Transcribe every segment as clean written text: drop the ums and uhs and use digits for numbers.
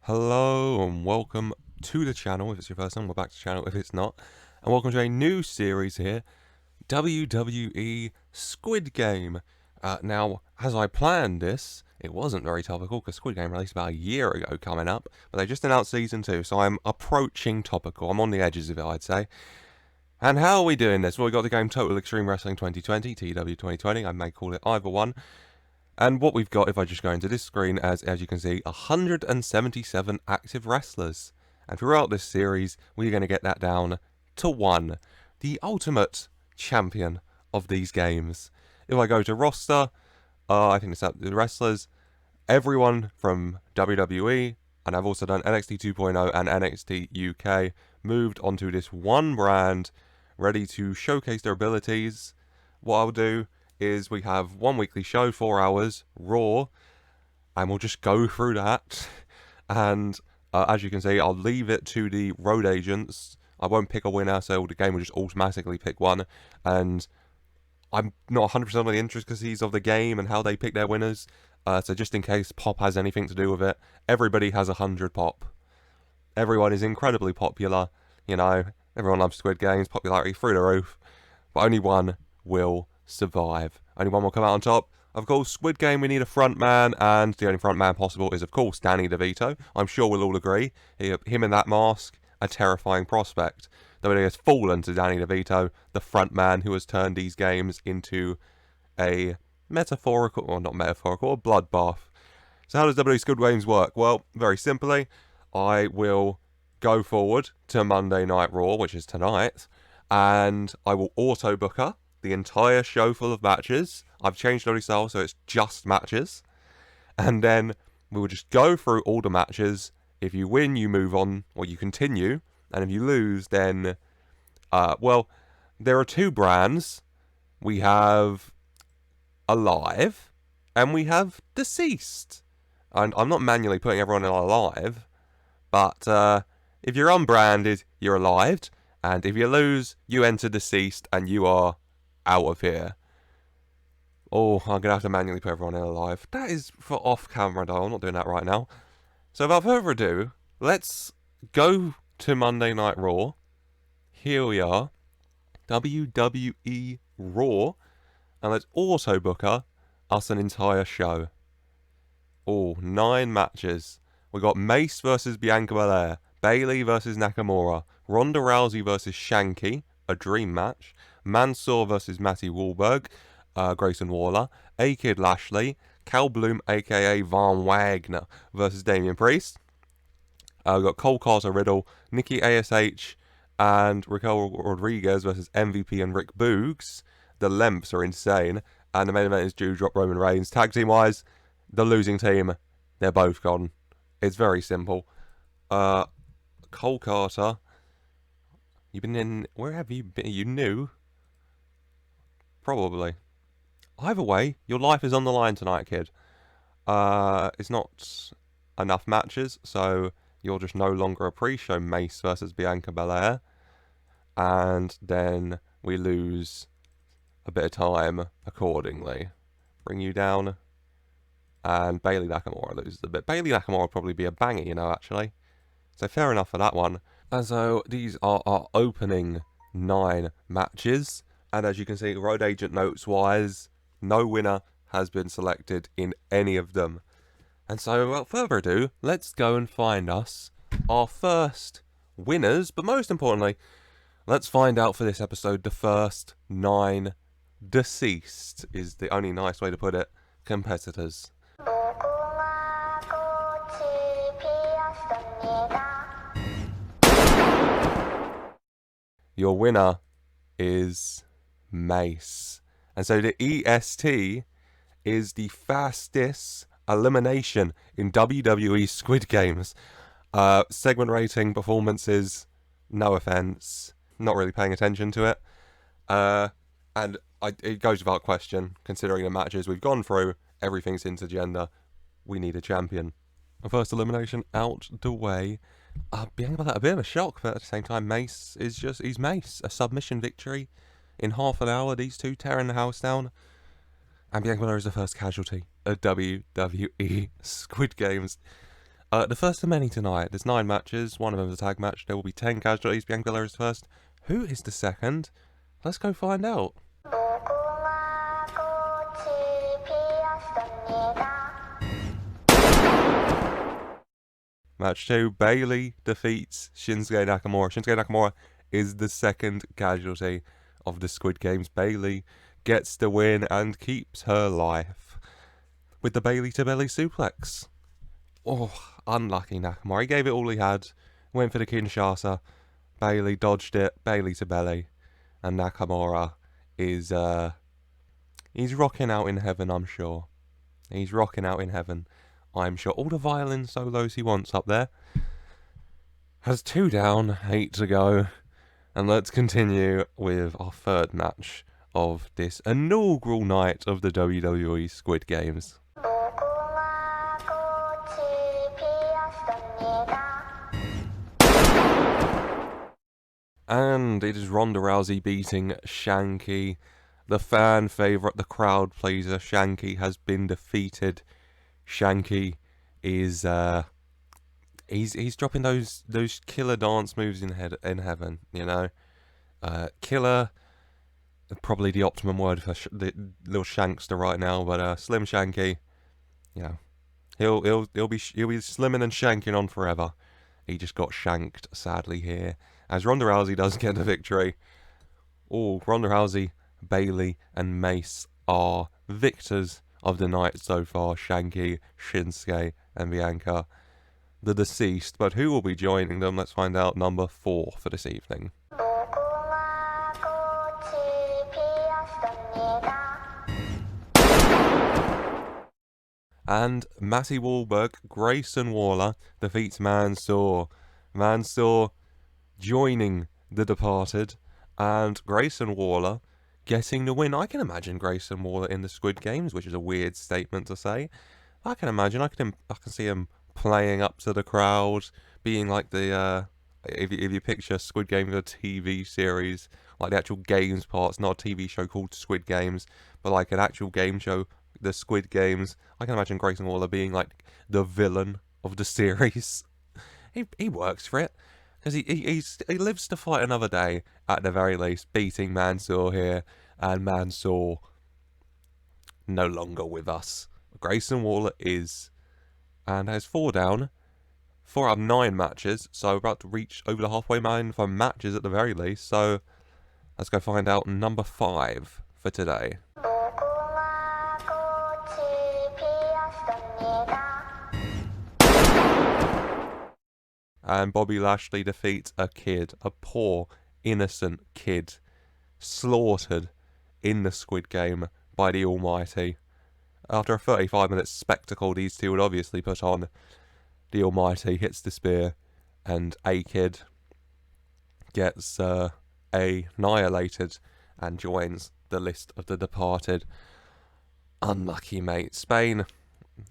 Hello and welcome to the channel. If it's your first time, we're back to the channel if it's not. And welcome to a new series here, WWE Squid Game. Now, as I planned this, it wasn't very topical because Squid Game released about a year ago coming up. But they just announced Season 2, so I'm approaching topical. I'm on the edges of it, I'd say. And how are we doing this? Well, we got the game Total Extreme Wrestling 2020, TEW2020. I may call it either one. And what we've got, if I just go into this screen, as you can see, 177 active wrestlers. And throughout this series, we're going to get that down to one. The ultimate champion of these games. If I go to roster, I think it's up to the wrestlers. Everyone from WWE, and I've also done NXT 2.0 and NXT UK, moved onto this one brand, ready to showcase their abilities. What I'll do is we have one weekly show, 4 hours, Raw, and we'll just go through that. And as you can see, I'll leave it to the road agents. I won't pick a winner, so the game will just automatically pick one. And I'm not 100% of the intricacies of the game and how they pick their winners. So just in case Pop has anything to do with it, everybody has 100 Pop. Everyone is incredibly popular. You know, everyone loves Squid Games, popularity through the roof. But only one will survive. Only one will come out on top. Of course, Squid Game, we need a front man, and the only front man possible is, of course, Danny DeVito. I'm sure we'll all agree. Him in that mask, a terrifying prospect. Though it has fallen to Danny DeVito, the front man who has turned these games into a metaphorical, or not metaphorical, a bloodbath. So how does WWE Squid Games work? Well, very simply, I will go forward to Monday Night Raw, which is tonight, and I will auto-booker the entire show full of matches. I've changed WWE style, so it's just matches. And then we will just go through all the matches. If you win, you move on, or you continue. And if you lose, then, well, there are two brands. We have Alive, and we have Deceased. And I'm not manually putting everyone in Alive, but if you're unbranded, you're Alive. And if you lose, you enter Deceased, and you are out of here. Oh, I'm going to have to manually put everyone in Alive. That is for off-camera, though. I'm not doing that right now. So without further ado, let's go to Monday Night Raw. Here we are. WWE Raw. And let's also book us an entire show. Oh, 9 matches. We got Mace versus Bianca Belair. Bayley versus Nakamura. Ronda Rousey versus Shanky. A dream match. Mansoor versus Matty Wahlberg, Grayson Waller, A-Kid Lashley, Cal Bloom aka Von Wagner versus Damian Priest. We've got Cole Carter Riddle, Nikki ASH, and Raquel Rodriguez versus MVP and Rick Boogs. The lengths are insane. And the main event is Dewdrop Roman Reigns. Tag team wise, the losing team, they're both gone. It's very simple. Cole Carter, you've been in, where have you been? You knew? Probably. Either way, your life is on the line tonight, kid. It's not enough matches, so you're just no longer a pre-show Mace versus Bianca Belair. And then we lose a bit of time accordingly. Bring you down. And Bayley Nakamura loses a bit. Bayley Nakamura would probably be a banger, you know, actually. So fair enough for that one. And so these are our opening 9 matches. And as you can see, road agent notes wise, no winner has been selected in any of them. And so without further ado, let's go and find us our first winners. But most importantly, let's find out for this episode the first 9 deceased, is the only nice way to put it, competitors. Your winner is Mace. And so the EST is the fastest elimination in WWE Squid Games. Segment rating, performances, no offense, not really paying attention to it. It goes without question, considering the matches we've gone through, everything's intergender. We need a champion. The first elimination out the way. Bianca Belair, a bit of a shock, but at the same time, Mace is just, he's Mace. A submission victory in half an hour, these two tearing the house down. And Bianca Belair is the first casualty of WWE Squid Games. The first of many tonight. There's 9 matches. One of them is a tag match. There will be 10 casualties. Bianca Belair is first. Who is the second? Let's go find out. Match 2, Bayley defeats Shinsuke Nakamura. Shinsuke Nakamura is the second casualty of the Squid Games. Bayley gets the win and keeps her life with the Bayley to belly suplex. Oh, unlucky Nakamura. He gave it all he had. Went for the Kinshasa. Bayley dodged it. Bayley to belly. And Nakamura is, he's rocking out in heaven, I'm sure. He's rocking out in heaven, I'm sure. All the violin solos he wants up there. Has 2 down, 8 to go. And let's continue with our third match of this inaugural night of the WWE Squid Games. And it is Ronda Rousey beating Shanky. The fan favourite, the crowd pleaser, Shanky has been defeated. Shanky is he's dropping those killer dance moves in heaven, you know. Killer, probably the optimum word for the little Shankster right now, but Slim Shanky, you know, he'll be slimming and shanking on forever. He just got shanked sadly here, as Ronda Rousey does get the victory. Oh, Ronda Rousey, Bayley and Mace are victors of the night so far. Shanky, Shinsuke and Bianca, the deceased. But who will be joining them? Let's find out. Number 4 for this evening. And Matty Wahlberg, Grayson Waller defeats Mansoor. Mansoor joining the Departed, and Grayson Waller getting the win. I can imagine Grayson Waller in the Squid Games, which is a weird statement to say. I can imagine. I can see him playing up to the crowd, being like the if you picture Squid Games, a TV series, like the actual games parts, not a TV show called Squid Games, but like an actual game show, the Squid Games. I can imagine Grayson Waller being like the villain of the series. He works for it, because he lives to fight another day at the very least, beating Mansoor here, and Mansoor no longer with us. Grayson Waller is, and has 4 down, 4 out of 9 matches, so about to reach over the halfway line for matches at the very least. So let's go find out number 5 for today. And Bobby Lashley defeats a kid, a poor, innocent kid, slaughtered in the Squid Game by the Almighty. After a 35-minute spectacle these two would obviously put on, the Almighty hits the spear, and a kid gets annihilated and joins the list of the Departed. Unlucky, mate. Spain,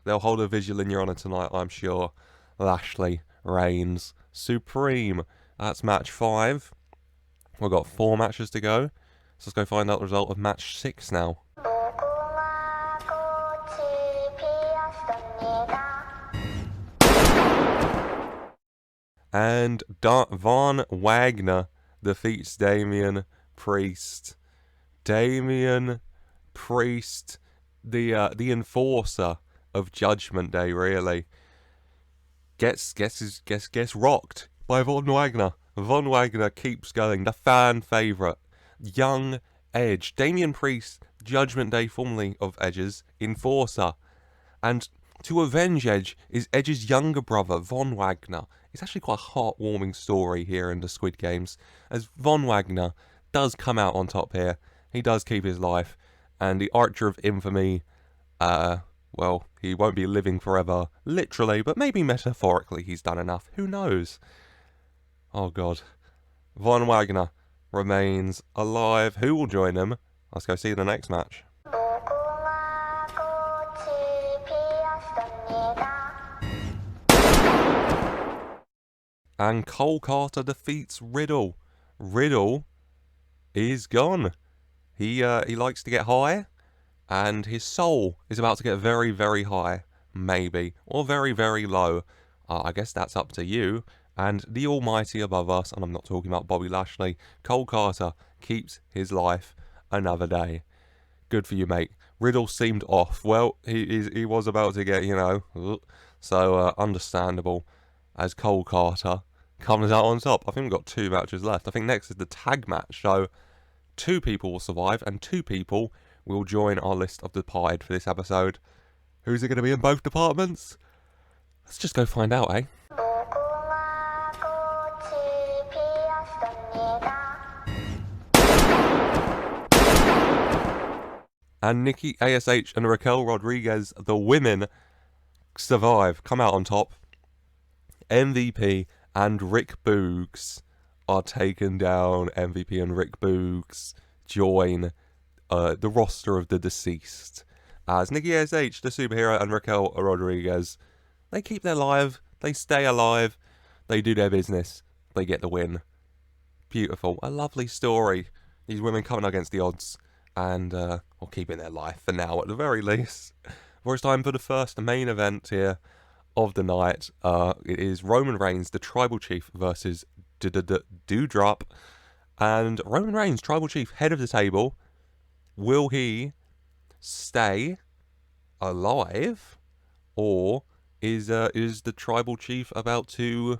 they'll hold a vigil in your honour tonight, I'm sure. Lashley reigns supreme. That's match 5. We've got 4 matches to go. So let's go find out the result of match 6 now. And Von Wagner defeats Damian Priest. Damian Priest, the enforcer of Judgment Day, really, gets rocked by Von Wagner. Von Wagner keeps going, the fan favourite, young Edge. Damian Priest, Judgment Day, formerly of Edge's enforcer, and to avenge Edge is Edge's younger brother, Von Wagner. It's actually quite a heartwarming story here in the Squid Games, as Von Wagner does come out on top here. He does keep his life, and the Archer of Infamy, well, he won't be living forever, literally, but maybe metaphorically he's done enough. Who knows? Oh god. Von Wagner remains alive. Who will join him? Let's go see the next match. And Cole Carter defeats Riddle. Riddle is gone. He likes to get high, and his soul is about to get very, very high, maybe, or very, very low. I guess that's up to you. And the almighty above us, and I'm not talking about Bobby Lashley, Cole Carter keeps his life another day. Good for you, mate. Riddle seemed off. Well, he was about to get, so understandable as Cole Carter comes out on top. I think we've got 2 matches left. I think next is the tag match. So 2 people will survive and 2 people will join our list of departed for this episode. Who's it going to be in both departments? Let's just go find out, eh? And Nikki ASH and Raquel Rodriguez, the women, survive, come out on top. MVP and Rick Boogs are taken down. MVP and Rick Boogs join the roster of the deceased. As Nikki ASH, the superhero, and Raquel Rodriguez, they keep their life, they stay alive, they do their business, they get the win. Beautiful. A lovely story. These women coming against the odds and or keeping their life for now at the very least. Well, it's time for the first main event here of the night. It is Roman Reigns, the Tribal Chief, versus Doudrop. And Roman Reigns, Tribal Chief, head of the table. Will he stay alive, or is the Tribal Chief about to,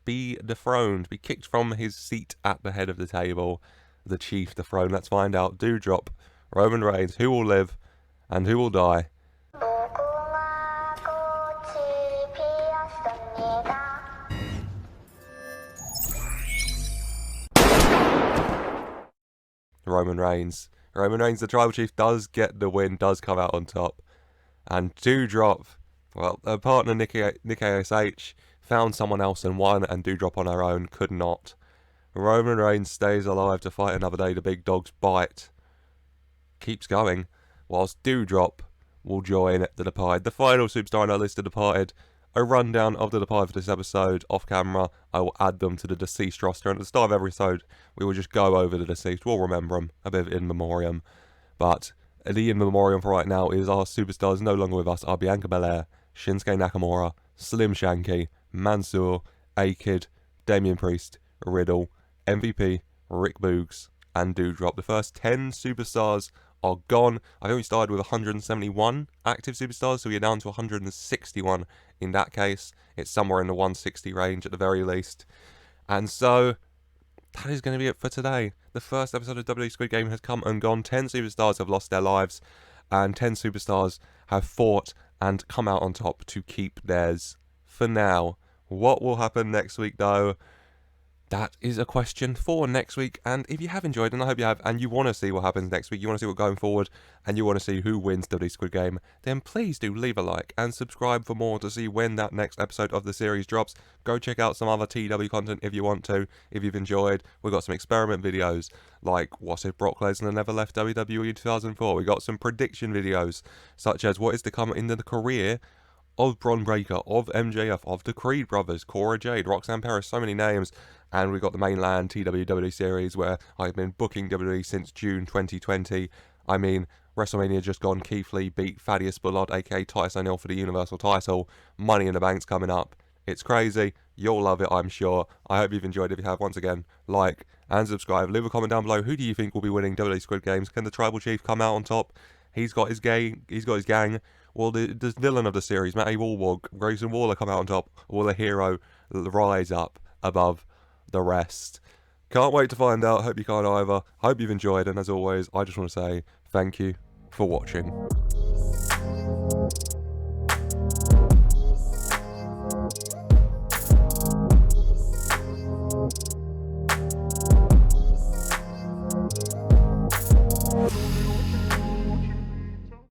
be dethroned, be kicked from his seat at the head of the table? The Chief dethroned. Let's find out. Doudrop, Roman Reigns, who will live and who will die? Roman Reigns, the Tribal Chief, does get the win, does come out on top. And Doudrop, well, her partner Nikki ASH found someone else and won, and Doudrop on her own could not. Roman Reigns stays alive to fight another day. The big dog's bite keeps going, whilst Doudrop will join the departed. The final superstar on our list of departed. A rundown of the departed for this episode off camera. I will add them to the deceased roster, and at the start of every episode we will just go over the deceased. We'll remember them, a bit of in memoriam. But the in memoriam for right now is our superstars no longer with us are Bianca Belair, Shinsuke Nakamura, Slim Shanky, Mansoor, A-Kid, Damian Priest, Riddle, MVP, Rick Boogs, and Doudrop. The first 10 superstars are gone. I think we started with 171 active superstars, so we are down to 161 in that case. It's somewhere in the 160 range at the very least. And so that is going to be it for today. The first episode of WWE Squid Game has come and gone. 10 superstars have lost their lives, and 10 superstars have fought and come out on top to keep theirs for now. What will happen next week, though? That is a question for next week. And if you have enjoyed, and I hope you have, and you want to see what happens next week, you want to see what going forward, and you want to see who wins WWE Squid Game, then please do leave a like and subscribe for more to see when that next episode of the series drops. Go check out some other TEW content if you want to, if you've enjoyed. We've got some experiment videos, like what if Brock Lesnar never left WWE in 2004. We got some prediction videos, such as what is to come in the career of Bron Breakker, of MJF, of the Creed brothers, Cora Jade, Roxanne Perez, so many names. And we've got the mainland TEW series where I've been booking WWE since June 2020. I mean, WrestleMania just gone. Keith Lee beat Thaddeus Bullard, aka Titus O'Neil, for the Universal title. Money in the Bank's coming up. It's crazy. You'll love it, I'm sure. I hope you've enjoyed it. If you have, once again, like and subscribe. Leave a comment down below. Who do you think will be winning WWE Squid Games? Can the Tribal Chief come out on top? He's got his gang. Will the villain of the series, Matty Woolwog, Grayson Waller, come out on top? Or will the hero rise up above the rest? Can't wait to find out. Hope you can't either. Hope you've enjoyed, and as always, I just want to say thank you for watching.